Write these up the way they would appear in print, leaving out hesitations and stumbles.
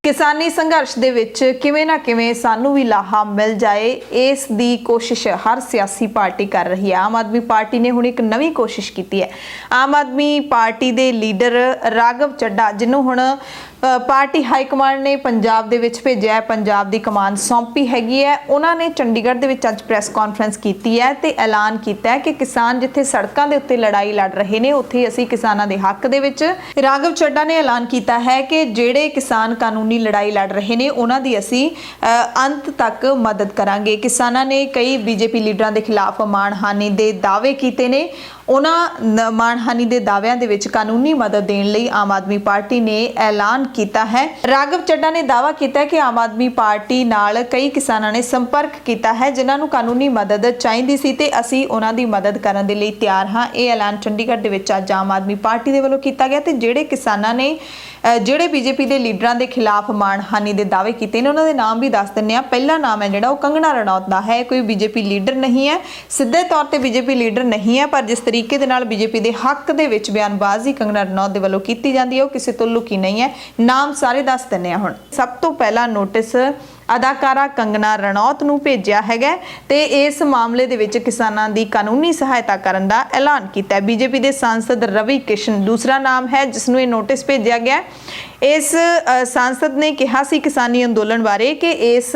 किसानी संघर्ष दे विच किवें ना किवें सानू भी लाहा मिल जाए, इस दी कोशिश हर सियासी पार्टी कर रही है। आम आदमी पार्टी ने हुण एक नवी कोशिश की है। आम आदमी पार्टी दे लीडर राघव चड्ढा, जिन्हों हुण पार्टी हाईकमान ने पंजाब दे विच भेजिया, पंजाब दी कमान सौंपी हैगी है, उन्हां ने चंडीगढ़ दे विच अज प्रैस कॉन्फ्रेंस की है ते ऐलान किया है कि किसान जिथे सड़कों के उत्ते लड़ाई लड़ रहे हैं उत्थे असीं किसानां दे हक दे विच। राघव चड्ढा ने ऐलान किया है कि जिहड़े किसान कानूनी लड़ाई लड़ रहे हैं उन्हां दी असीं अंत तक मदद करांगे। किसानां ने कई बीजेपी लीडरां दे खिलाफ माणहानी दे दावे कीते ने। उन्हां माणहानी दे दाविਆਂ ਦੇ ਵਿੱਚ कानूनी मदद देने ਲਈ आम आदमी पार्टी ने ऐलान किया है। राघव चड्ढा ने दावा किया है कि आम आदमी पार्टी नाल कई किसानां ने संपर्क किया है जिन्हां नूं कानूनी मदद चाहीदी सी ते असीं उन्हां दी मदद करन दे लई तैयार हां। यह ऐलान चंडीगढ़ दे विच अज आम आदमी पार्टी दे वल्लों किया गया ते जिहड़े किसानां ने ਜਿਹੜੇ बीजेपी के लीडरां के खिलाफ माणहानी के दावे किए ने उन्होंने नाम भी दस दिंदे आ। पहला नाम है जिहड़ा कंगना रनौत का है। कोई बीजेपी लीडर नहीं है, सीधे तौर पर बीजेपी लीडर नहीं है, पर जिस तरीके दे नाल बीजेपी के हक दे विच बयानबाजी कंगना रनौत दे वल्लों कीती जांदी है वो किसी तो लुकी नहीं है। नाम सारे दस दिंदे आ। हुण सब तो पहला नोटिस अदाकारा कंगना रनौत नूं भेजिया हैगा ते इस मामले दे विच किसानां दी कानूनी सहायता करन दा ऐलान कीता है। बीजेपी दे सांसद रवि किशन दूसरा नाम है जिसनूं ये नोटिस भेजिया गया। इस सांसद ने कहा सी किसानी अंदोलन बारे कि इस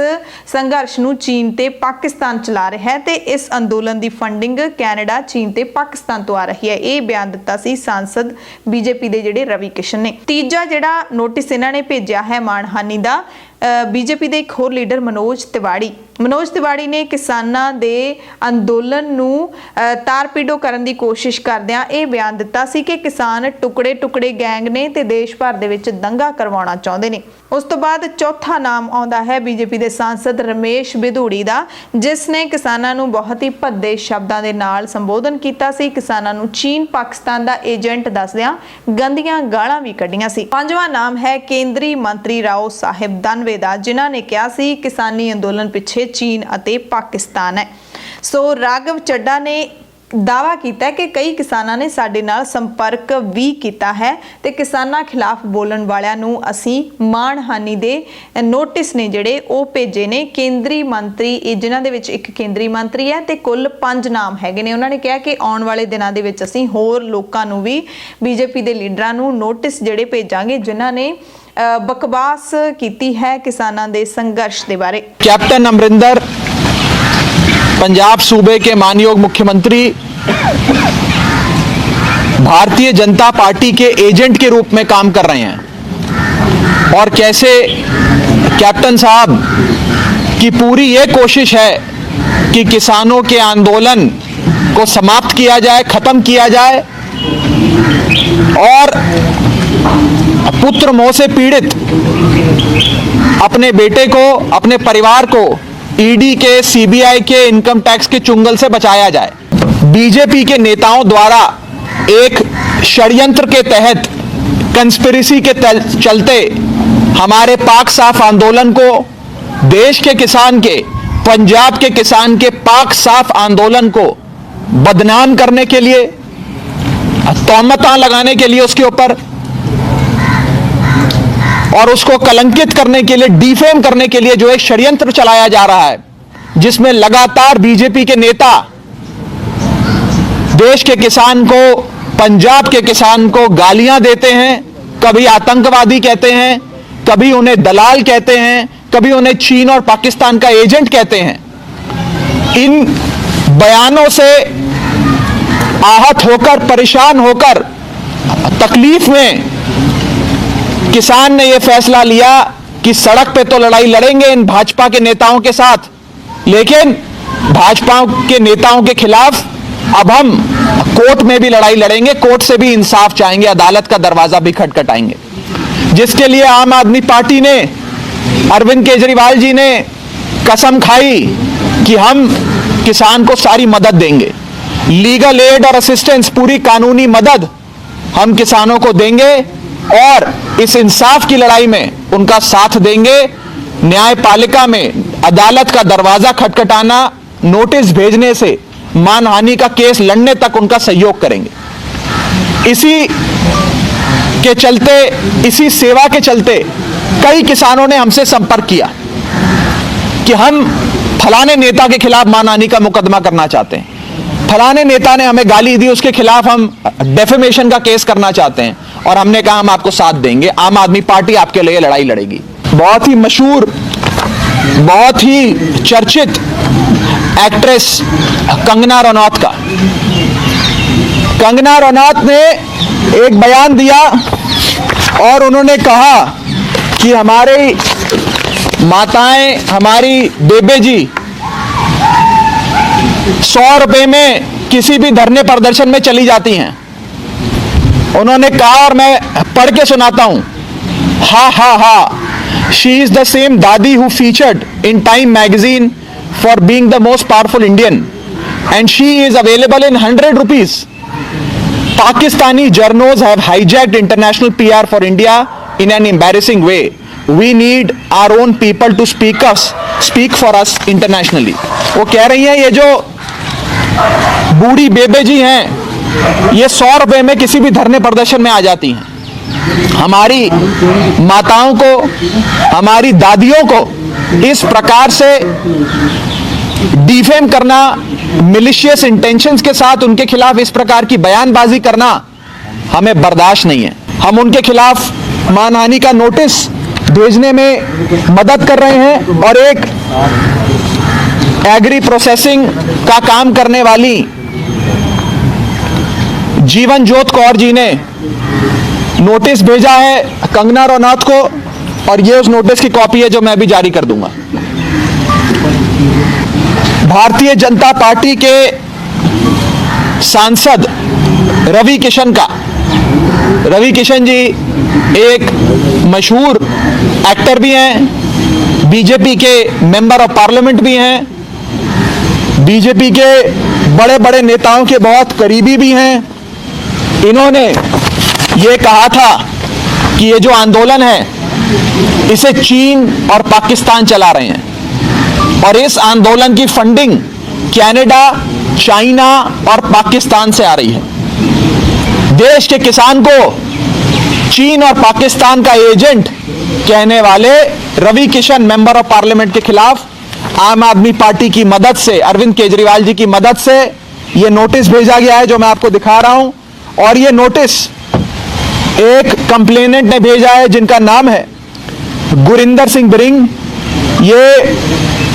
संघर्ष नूं चीन ते पाकिस्तान चला रहा है ते इस अंदोलन दी फंडिंग कैनेडा, चीन ते पाकिस्तान तो आ रही है। ये बयान दिता सी सांसद बीजेपी दे जिहड़े रवि किशन ने। तीजा जिहड़ा नोटिस इन्हां ने भेजिया है माणहानी दा, बीजेपी के एक होर लीडर मनोज तिवाड़ी ने किसानां दे अंदोलन नूं तारपीडो करन दी कोशिश करदिआं यह बयान दिता सी कि किसान टुकड़े टुकड़े गैंग ने ते देश भर दे विच दंगा करवाउणा चाहुंदे ने। उस तो बाद चौथा नाम आउंदा है बीजेपी के सांसद रमेश बिधूड़ी का, जिसने किसानां नूं बहुत ही भद्दे शब्दां दे नाल संबोधन कीता सी। किसानां नूं चीन पाकिस्तान का एजेंट दसदिआं गंदियां गालां भी कढ़ियां सी। पंजवां नाम है केंद्रीय मंत्री राव साहिब दानवे दा, जिन्हां ने कहा सी किसानी अंदोलन पिछे चीन अते पाकिस्तान है। सो राघव चड्ढा ने दावा किया कि कई किसानां ने साडे नाल संपर्क भी किया है ते किसानां खिलाफ बोलण वालियां नूं असीं माणहानी दे नोटिस ने जिहड़े ओ भेजे ने। केंद्रीय मंत्री जिन्हां दे विच एक केंद्रीय मंत्री है ते कुल 5 नाम हैगे ने। उन्होंने कहा कि आउण वाले दिनां दे विच असीं होर लोकां नूं भी बीजेपी दे लीडरां नूं नोटिस जिहड़े भेजांगे जिन्हां ने बकवास की है किसानां दे संघर्ष के बारे। कैप्टन अमरिंदर पंजाब सूबे के मानयोग मुख्यमंत्री भारतीय जनता पार्टी के एजेंट के रूप में काम कर रहे हैं और कैसे कैप्टन साहब की पूरी ये कोशिश है कि किसानों के आंदोलन को समाप्त किया जाए, खत्म किया जाए और पुत्र मोह से पीड़ित अपने बेटे को, अपने परिवार को ईडी के, सीबीआई के, इनकम टैक्स के चुंगल से बचाया जाए। बीजेपी के नेताओं द्वारा एक षड्यंत्र के तहत, कंस्पिरेसी के चलते हमारे पाक साफ आंदोलन को, देश के किसान के, पंजाब के किसान के पाक साफ आंदोलन को बदनाम करने के लिए, तोहमतां लगाने के लिए उसके ऊपर और उसको कलंकित करने के लिए, डिफेम करने के लिए जो एक षड्यंत्र चलाया जा रहा है, जिसमें लगातार बीजेपी के नेता देश के किसान को, पंजाब के किसान को गालियां देते हैं, कभी आतंकवादी कहते हैं, कभी उन्हें दलाल कहते हैं, कभी उन्हें चीन और पाकिस्तान का एजेंट कहते हैं। इन बयानों से आहत होकर, परेशान होकर, तकलीफ में किसान ने यह फैसला लिया कि सड़क पे तो लड़ाई लड़ेंगे इन भाजपा के नेताओं के साथ, लेकिन भाजपा के नेताओं के खिलाफ अब हम कोर्ट में भी लड़ाई लड़ेंगे, कोर्ट से भी इंसाफ चाहेंगे, अदालत का दरवाजा भी खटखटाएंगे। जिसके लिए आम आदमी पार्टी ने, अरविंद केजरीवाल जी ने कसम खाई कि हम किसान को सारी मदद देंगे, लीगल एड और असिस्टेंस, पूरी कानूनी मदद हम किसानों को देंगे और इस इंसाफ की लड़ाई में उनका साथ देंगे। न्यायपालिका में अदालत का दरवाजा खटखटाना, नोटिस भेजने से मानहानि का केस लड़ने तक उनका सहयोग करेंगे। इसी के चलते, इसी सेवा के चलते कई किसानों ने हमसे संपर्क किया कि हम फलाने नेता के खिलाफ मानहानि का मुकदमा करना चाहते हैं, फलाने नेता ने हमें गाली दी, उसके खिलाफ हम डेफेमेशन का केस करना चाहते हैं। और हमने कहा हम आपको साथ देंगे, आम आदमी पार्टी आपके लिए लड़ाई लड़ेगी। बहुत ही मशहूर, बहुत ही चर्चित एक्ट्रेस कंगना रनौत का, कंगना रनौत ने एक बयान दिया और उन्होंने कहा कि हमारी माताएं, हमारी बेबे जी 100 रुपए में किसी भी धरने प्रदर्शन में चली जाती हैं। उन्होंने कहा, और मैं पढ़ के सुनाता हूं, हा हा हा, शी इज द सेम दादी who featured in time magazine for being the most powerful Indian and she is available in 100 rupees. Pakistani journos have hijacked international PR for India in an embarrassing way. We need our own people to speak for us internationally. वो कह रही हैं ये जो बूढ़ी बेबे जी हैं, ये 100 रुपए में किसी भी धरने प्रदर्शन में आ जाती हैं। हमारी माताओं को, हमारी दादियों को इस प्रकार से डिफेम करना, मिलिशियस इंटेंशंस के साथ उनके खिलाफ इस प्रकार की बयानबाजी करना हमें बर्दाश्त नहीं है। हम उनके खिलाफ मानहानि का नोटिस भेजने में मदद कर रहे हैं और एक एग्री प्रोसेसिंग का काम करने वाली जीवन ज्योत कौर जी ने नोटिस भेजा है कंगना रनौत को, और ये उस नोटिस की कॉपी है जो मैं भी जारी कर दूंगा। भारतीय जनता पार्टी के सांसद रवि किशन का, रवि किशन जी एक मशहूर एक्टर भी हैं, बीजेपी के मेंबर ऑफ पार्लियामेंट भी हैं, बीजेपी के बड़े बड़े नेताओं के बहुत करीबी भी हैं। इन्होंने ये कहा था कि ये जो आंदोलन है इसे चीन और पाकिस्तान चला रहे हैं और इस आंदोलन की फंडिंग कनाडा, चाइना और पाकिस्तान से आ रही है। देश के किसान को चीन और पाकिस्तान का एजेंट कहने वाले Ravi Kishan member of parliament के खिलाफ आम आदमी पार्टी की मदद से, अरविंद केजरीवाल जी की मदद से यह नोटिस भेजा गया है जो मैं आपको दिखा रहा हूं। और यह नोटिस एक कंप्लेनेंट ने भेजा है जिनका नाम है गुरिंदर सिंह बिरिंग। ये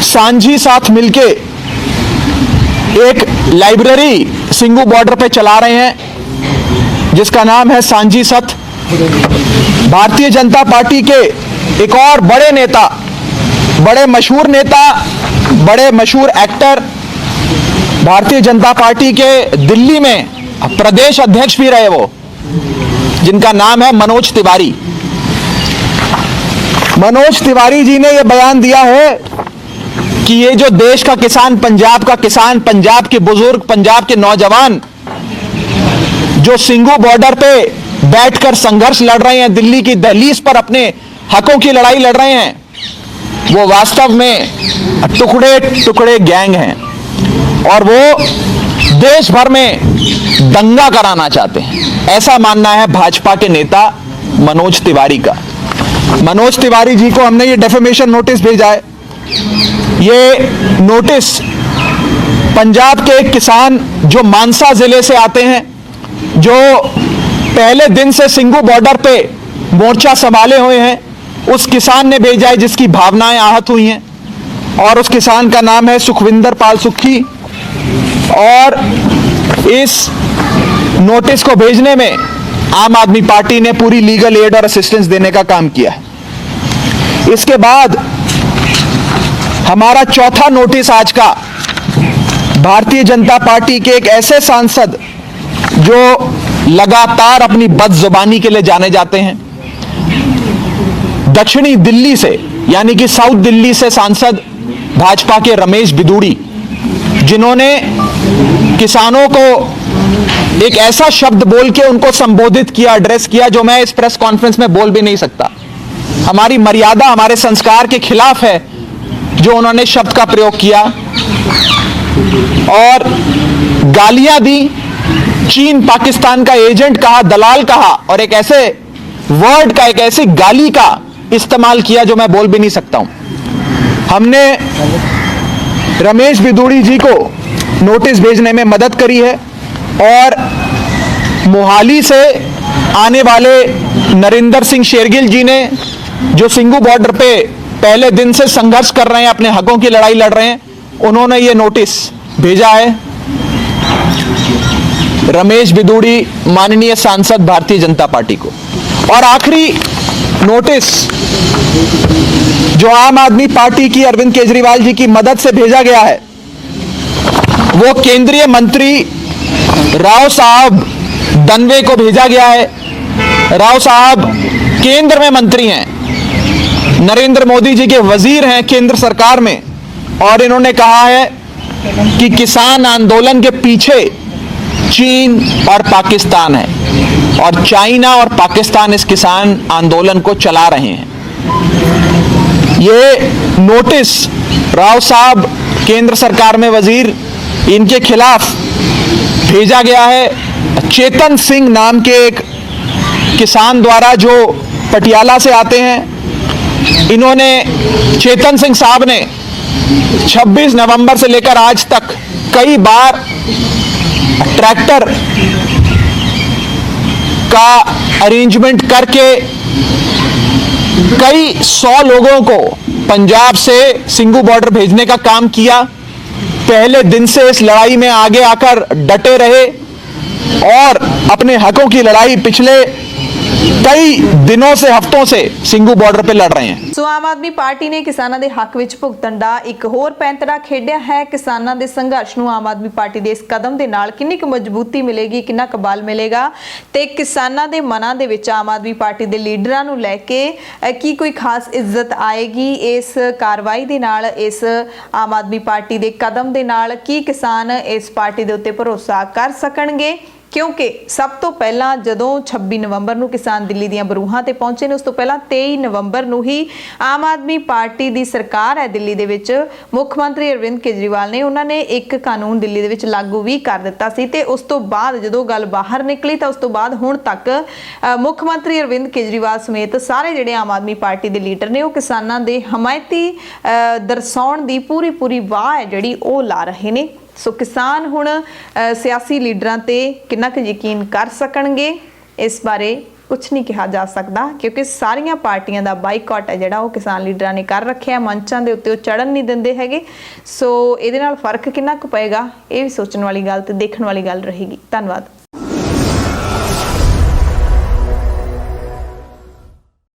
सांझी साथ मिलके एक लाइब्रेरी सिंगू बॉर्डर पे चला रहे हैं जिसका नाम है सांझी सथ। भारतीय जनता पार्टी के एक और बड़े नेता, बड़े मशहूर नेता, बड़े मशहूर एक्टर, भारतीय जनता पार्टी के दिल्ली में प्रदेश अध्यक्ष भी रहे वो, जिनका नाम है मनोज तिवारी। मनोज तिवारी जी ने यह बयान दिया है कि ये जो देश का किसान, पंजाब का किसान, पंजाब के बुजुर्ग, पंजाब के नौजवान जो सिंगू बॉर्डर पे बैठकर संघर्ष लड़ रहे हैं, दिल्ली की दहलीज पर अपने हकों की लड़ाई लड़ रहे हैं, वो वास्तव में टुकड़े टुकड़े गैंग हैं और वो देश भर में दंगा कराना चाहते हैं। ऐसा मानना है भाजपा के नेता मनोज तिवारी का। मनोज तिवारी जी को हमने ये डेफेमेशन नोटिस भेजा है। ये नोटिस पंजाब के एक किसान जो मानसा जिले से आते हैं, जो पहले दिन से सिंगू बॉर्डर पे मोर्चा संभाले हुए हैं, उस किसान ने भेजा है जिसकी भावनाएं आहत हुई हैं। और उस किसान का नाम है सुखविंदर पाल सुक्खी। और इस नोटिस को भेजने में आम आदमी पार्टी ने पूरी लीगल एड और असिस्टेंस देने का काम किया है। इसके बाद हमारा चौथा नोटिस आज का भारतीय जनता पार्टी के एक ऐसे सांसद जो लगातार अपनी बदजुबानी के लिए जाने जाते हैं, दक्षिणी दिल्ली से यानी कि साउथ दिल्ली से सांसद भाजपा के रमेश बिदूड़ी, जिन्होंने किसानों को एक ऐसा शब्द बोल के उनको संबोधित किया, एड्रेस किया, जो मैं इस प्रेस कॉन्फ्रेंस में बोल भी नहीं सकता। हमारी मर्यादा, हमारे संस्कार के खिलाफ है जो उन्होंने शब्द का प्रयोग किया और गालियां दी, चीन पाकिस्तान का एजेंट कहा, दलाल कहा और एक ऐसे वर्ड का, एक ऐसी गाली का इस्तेमाल किया जो मैं बोल भी नहीं सकता हूं। हमने रमेश बिदूड़ी जी को नोटिस भेजने में मदद करी है और मोहाली से आने वाले नरेंद्र सिंह शेरगिल जी ने, जो सिंगू बॉर्डर पे पहले दिन से संघर्ष कर रहे हैं, अपने हकों की लड़ाई लड़ रहे हैं, उन्होंने ये नोटिस भेजा है। रमेश बिदूड़ी माननीय सांसद भारतीय जनता पार्टी को। और आखिरी नोटिस जो आम आदमी पार्टी की अरविंद केजरीवाल जी की मदद से भेजा गया है, वो केंद्रीय मंत्री राव साहब दनवे को भेजा गया है। राव साहब केंद्र में मंत्री हैं, नरेंद्र मोदी जी के वजीर हैं केंद्र सरकार में, और इन्होंने कहा है कि किसान आंदोलन के पीछे चीन और पाकिस्तान है और चाइना और पाकिस्तान इस किसान आंदोलन को चला रहे हैं। ये नोटिस राव साहब केंद्र सरकार में वजीर, इनके खिलाफ भेजा गया है चेतन सिंह नाम के एक किसान द्वारा, जो पटियाला से आते हैं। इन्होंने, चेतन सिंह साहब ने 26 नवंबर से लेकर आज तक कई बार ट्रैक्टर का अरेंजमेंट करके कई 100 लोगों को पंजाब से सिंगू बॉर्डर भेजने का काम किया। पहले दिन से इस लड़ाई में आगे आकर डटे रहे और अपने हकों की लड़ाई पिछले कई दिनों से, हफ्तों से सिंगू बॉर्डर पे लड़ रहे हैं। ਸੋ ਆਮ ਆਦਮੀ ਪਾਰਟੀ ਨੇ ਕਿਸਾਨਾਂ ਦੇ ਹੱਕ ਵਿੱਚ ਭੁਗਤਣ ਦਾ ਇੱਕ ਹੋਰ ਪੈਂਤੜਾ ਖੇਡਿਆ ਹੈ। ਕਿਸਾਨਾਂ ਦੇ ਸੰਘਰਸ਼ ਨੂੰ ਆਮ ਆਦਮੀ ਪਾਰਟੀ ਦੇ ਇਸ ਕਦਮ ਦੇ ਨਾਲ ਕਿੰਨੀ ਕੁ ਮਜ਼ਬੂਤੀ ਮਿਲੇਗੀ, ਕਿੰਨਾ ਕੁ ਬਲ ਮਿਲੇਗਾ ਤੇ ਕਿਸਾਨਾਂ ਦੇ ਮਨਾਂ ਦੇ ਵਿੱਚ ਆਮ ਆਦਮੀ ਪਾਰਟੀ ਦੇ ਲੀਡਰਾਂ ਨੂੰ ਲੈ ਕੇ ਕੀ ਕੋਈ ਖਾਸ ਇੱਜ਼ਤ ਆਏਗੀ ਇਸ ਕਾਰਵਾਈ ਦੇ ਨਾਲ, ਇਸ ਆਮ ਆਦਮੀ ਪਾਰਟੀ ਦੇ ਕਦਮ ਦੇ ਨਾਲ? ਕੀ ਕਿਸਾਨ ਇਸ ਪਾਰਟੀ ਦੇ ਉੱਤੇ ਭਰੋਸਾ ਕਰ ਸਕਣਗੇ? क्योंकि सब तो पहला जदों 26 नवंबर ਨੂੰ किसान दिल्ली ਦੀਆਂ ਬਰੂਹਾਂ ਤੇ ਪਹੁੰਚੇ ਨੇ, ਉਸ ਤੋਂ ਪਹਿਲਾਂ 23 ਨਵੰਬਰ ਨੂੰ ਹੀ ਆਮ ਆਦਮੀ ਪਾਰਟੀ ਦੀ ਸਰਕਾਰ ਹੈ ਦਿੱਲੀ ਦੇ ਵਿੱਚ, ਮੁੱਖ ਮੰਤਰੀ ਅਰਵਿੰਦ ਕੇਜਰੀਵਾਲ ਨੇ, ਉਹਨਾਂ ਨੇ ਇੱਕ ਕਾਨੂੰਨ ਦਿੱਲੀ ਦੇ ਵਿੱਚ ਲਾਗੂ ਵੀ ਕਰ ਦਿੱਤਾ ਸੀ। ਤੇ ਉਸ ਤੋਂ ਬਾਅਦ ਜਦੋਂ ਗੱਲ ਬਾਹਰ ਨਿਕਲੀ ਤਾਂ ਉਸ ਤੋਂ ਬਾਅਦ ਹੁਣ ਤੱਕ ਮੁੱਖ ਮੰਤਰੀ ਅਰਵਿੰਦ ਕੇਜਰੀਵਾਲ ਸਮੇਤ ਸਾਰੇ ਜਿਹੜੇ ਆਮ ਆਦਮੀ ਪਾਰਟੀ ਦੇ ਲੀਡਰ ਨੇ ਉਹ ਕਿਸਾਨਾਂ ਦੇ ਹਮਾਇਤੀ ਦਰਸਾਉਣ ਦੀ ਪੂਰੀ ਵਾਹ ਹੈ ਜਿਹੜੀ ਉਹ ਲਾ ਰਹੇ ਨੇ। ਸੋ ਕਿਸਾਨ ਹੁਣ ਸਿਆਸੀ ਲੀਡਰਾਂ ਤੇ ਕਿੰਨਾ ਕੁ ਯਕੀਨ ਕਰ ਸਕਣਗੇ ਇਸ ਬਾਰੇ ਕੁਝ ਨਹੀਂ ਕਿਹਾ ਜਾ ਸਕਦਾ, ਕਿਉਂਕਿ ਸਾਰੀਆਂ ਪਾਰਟੀਆਂ ਦਾ ਬਾਈਕਾਟ ਹੈ ਜਿਹੜਾ ਉਹ ਕਿਸਾਨ ਲੀਡਰਾਂ ਨੇ ਕਰ ਰੱਖਿਆ, ਮੰਚਾਂ ਦੇ ਉੱਤੇ ਉਹ ਚੜਨ ਨਹੀਂ ਦਿੰਦੇ ਹੈਗੇ। ਸੋ ਇਹਦੇ ਨਾਲ ਫਰਕ ਕਿੰਨਾ ਕੁ ਪਏਗਾ ਇਹ ਵੀ ਸੋਚਣ ਵਾਲੀ ਗੱਲ ਤੇ ਦੇਖਣ ਵਾਲੀ ਗੱਲ ਰਹੇਗੀ। ਧੰਨਵਾਦ।